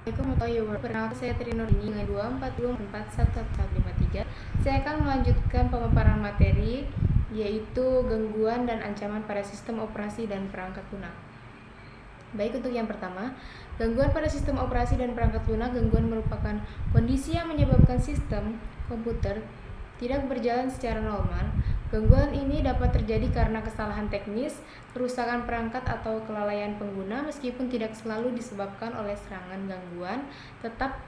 Perkenalkan saya Trinurdini dengan 242441153. Saya akan melanjutkan pemaparan materi yaitu gangguan dan ancaman pada sistem operasi dan perangkat lunak. Baik, untuk yang pertama, gangguan pada sistem operasi dan perangkat lunak. Gangguan merupakan kondisi yang menyebabkan sistem komputer tidak berjalan secara normal. Gangguan ini dapat terjadi karena kesalahan teknis, kerusakan perangkat, atau kelalaian pengguna. Meskipun tidak selalu disebabkan oleh serangan, gangguan tetap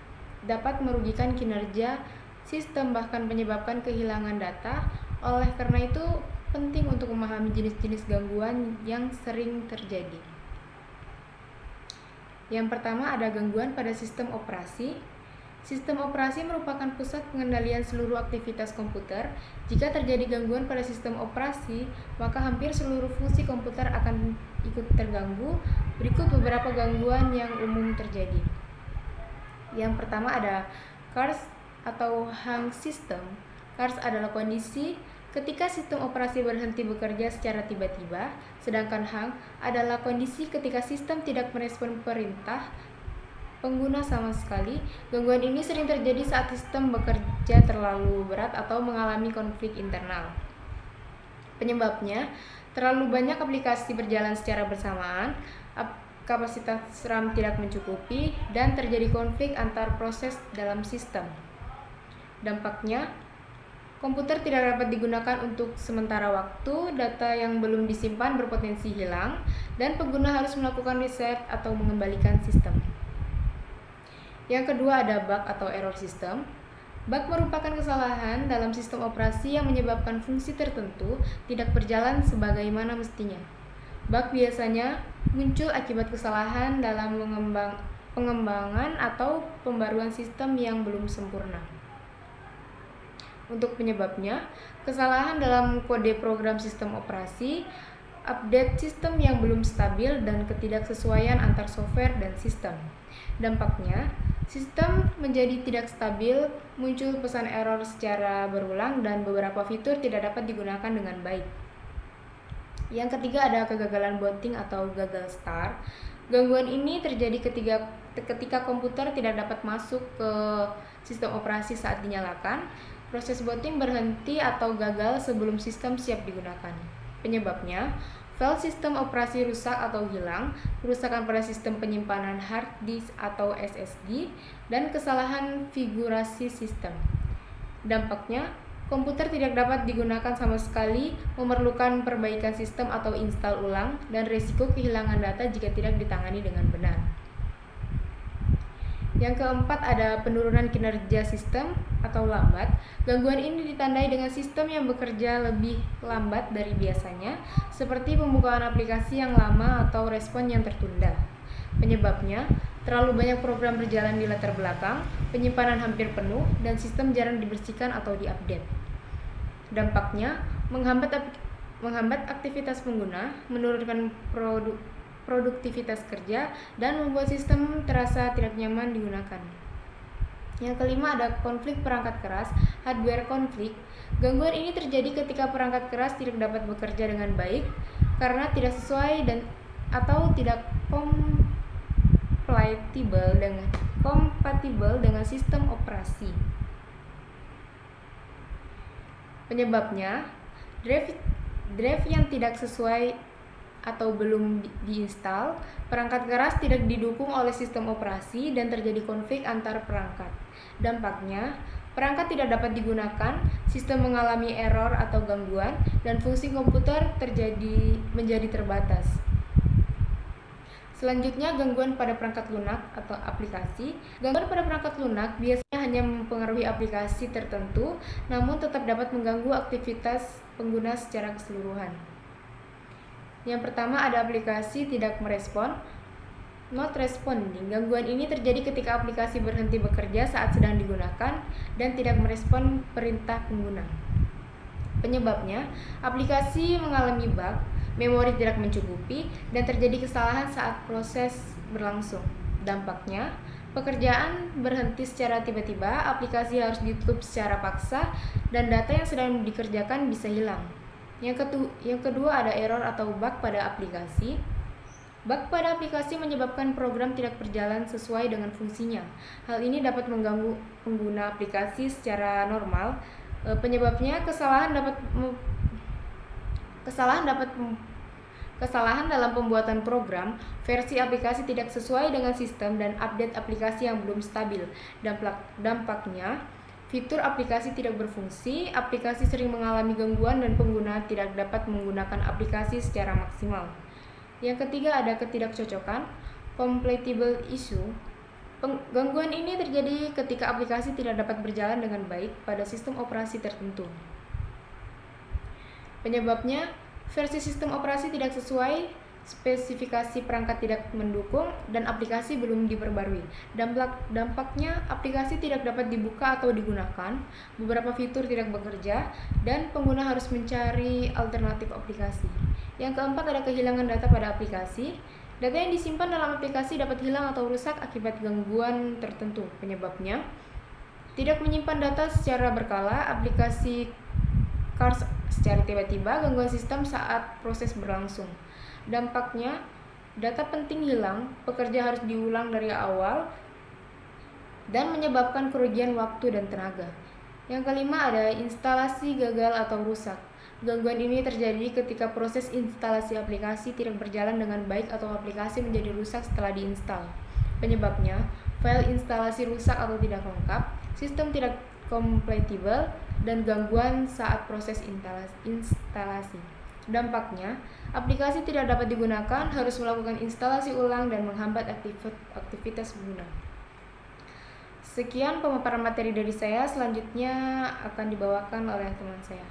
dapat merugikan kinerja sistem, bahkan menyebabkan kehilangan data. Oleh karena itu, penting untuk memahami jenis-jenis gangguan yang sering terjadi. Yang pertama ada gangguan pada sistem operasi. Sistem operasi merupakan pusat pengendalian seluruh aktivitas komputer. Jika terjadi gangguan pada sistem operasi, maka hampir seluruh fungsi komputer akan ikut terganggu. Berikut beberapa gangguan yang umum terjadi. Yang pertama ada CARS atau hang system. CARS adalah kondisi ketika sistem operasi berhenti bekerja secara tiba-tiba, sedangkan hang adalah kondisi ketika sistem tidak merespon perintah pengguna sama sekali. Gangguan ini sering terjadi saat sistem bekerja terlalu berat atau mengalami konflik internal. Penyebabnya, terlalu banyak aplikasi berjalan secara bersamaan, kapasitas RAM tidak mencukupi, dan terjadi konflik antar proses dalam sistem. Dampaknya, komputer tidak dapat digunakan untuk sementara waktu, data yang belum disimpan berpotensi hilang, dan pengguna harus melakukan reset atau mengembalikan sistem. Yang kedua ada bug atau error system. Bug merupakan kesalahan dalam sistem operasi yang menyebabkan fungsi tertentu tidak berjalan sebagaimana mestinya. Bug biasanya muncul akibat kesalahan dalam pengembangan atau pembaruan sistem yang belum sempurna. Untuk penyebabnya, kesalahan dalam kode program sistem operasi, update sistem yang belum stabil, dan ketidaksesuaian antar software dan sistem. Dampaknya, sistem menjadi tidak stabil, muncul pesan error secara berulang, dan beberapa fitur tidak dapat digunakan dengan baik. Yang ketiga ada kegagalan booting atau gagal start. Gangguan ini terjadi ketika komputer tidak dapat masuk ke sistem operasi saat dinyalakan. Proses booting berhenti atau gagal sebelum sistem siap digunakan. Penyebabnya, file sistem operasi rusak atau hilang, kerusakan pada sistem penyimpanan hard disk atau SSD, dan kesalahan konfigurasi sistem. Dampaknya, komputer tidak dapat digunakan sama sekali, memerlukan perbaikan sistem atau install ulang, dan risiko kehilangan data jika tidak ditangani dengan benar. Yang keempat ada penurunan kinerja sistem atau lambat. Gangguan ini ditandai dengan sistem yang bekerja lebih lambat dari biasanya, seperti pembukaan aplikasi yang lama atau respon yang tertunda. Penyebabnya, terlalu banyak program berjalan di latar belakang, penyimpanan hampir penuh, dan sistem jarang dibersihkan atau diupdate. Dampaknya, menghambat aktivitas pengguna, menurunkan produktivitas kerja, dan membuat sistem terasa tidak nyaman digunakan. Yang kelima ada konflik perangkat keras, hardware konflik. Gangguan ini terjadi ketika perangkat keras tidak dapat bekerja dengan baik karena tidak sesuai atau tidak kompatibel dengan sistem operasi. Penyebabnya, drive yang tidak sesuai atau belum diinstal, perangkat keras tidak didukung oleh sistem operasi, dan terjadi konflik antar perangkat. Dampaknya, perangkat tidak dapat digunakan, sistem mengalami error atau gangguan, dan fungsi komputer menjadi terbatas. Selanjutnya, gangguan pada perangkat lunak atau aplikasi. Gangguan pada perangkat lunak biasanya hanya mempengaruhi aplikasi tertentu, namun tetap dapat mengganggu aktivitas pengguna secara keseluruhan. Yang pertama ada aplikasi tidak merespon, not responding. Gangguan ini terjadi ketika aplikasi berhenti bekerja saat sedang digunakan dan tidak merespon perintah pengguna. Penyebabnya, aplikasi mengalami bug, memori tidak mencukupi, dan terjadi kesalahan saat proses berlangsung. Dampaknya, pekerjaan berhenti secara tiba-tiba, aplikasi harus ditutup secara paksa, dan data yang sedang dikerjakan bisa hilang. Yang kedua ada error atau bug pada aplikasi. Bug pada aplikasi menyebabkan program tidak berjalan sesuai dengan fungsinya. Hal ini dapat mengganggu pengguna aplikasi secara normal. Penyebabnya kesalahan dalam pembuatan program, versi aplikasi tidak sesuai dengan sistem, dan update aplikasi yang belum stabil. Dampaknya, fitur aplikasi tidak berfungsi, aplikasi sering mengalami gangguan, dan pengguna tidak dapat menggunakan aplikasi secara maksimal. Yang ketiga, ada ketidakcocokan, compatible issue. Gangguan ini terjadi ketika aplikasi tidak dapat berjalan dengan baik pada sistem operasi tertentu. Penyebabnya, versi sistem operasi tidak sesuai, spesifikasi perangkat tidak mendukung, dan aplikasi belum diperbarui. Dampaknya, aplikasi tidak dapat dibuka atau digunakan, beberapa fitur tidak bekerja, dan pengguna harus mencari alternatif aplikasi. Yang keempat, ada kehilangan data pada aplikasi. Data yang disimpan dalam aplikasi dapat hilang atau rusak akibat gangguan tertentu. Penyebabnya, tidak menyimpan data secara berkala, aplikasi crash secara tiba-tiba, gangguan sistem saat proses berlangsung. Dampaknya, data penting hilang, pekerja harus diulang dari awal, dan menyebabkan kerugian waktu dan tenaga. Yang kelima, ada instalasi gagal atau rusak. Gangguan ini terjadi ketika proses instalasi aplikasi tidak berjalan dengan baik atau aplikasi menjadi rusak setelah diinstal. Penyebabnya, file instalasi rusak atau tidak lengkap, sistem tidak compatible, dan gangguan saat proses instalasi. Dampaknya, aplikasi tidak dapat digunakan, harus melakukan instalasi ulang, dan menghambat aktivitas pengguna. Sekian pemaparan materi dari saya, selanjutnya akan dibawakan oleh teman saya.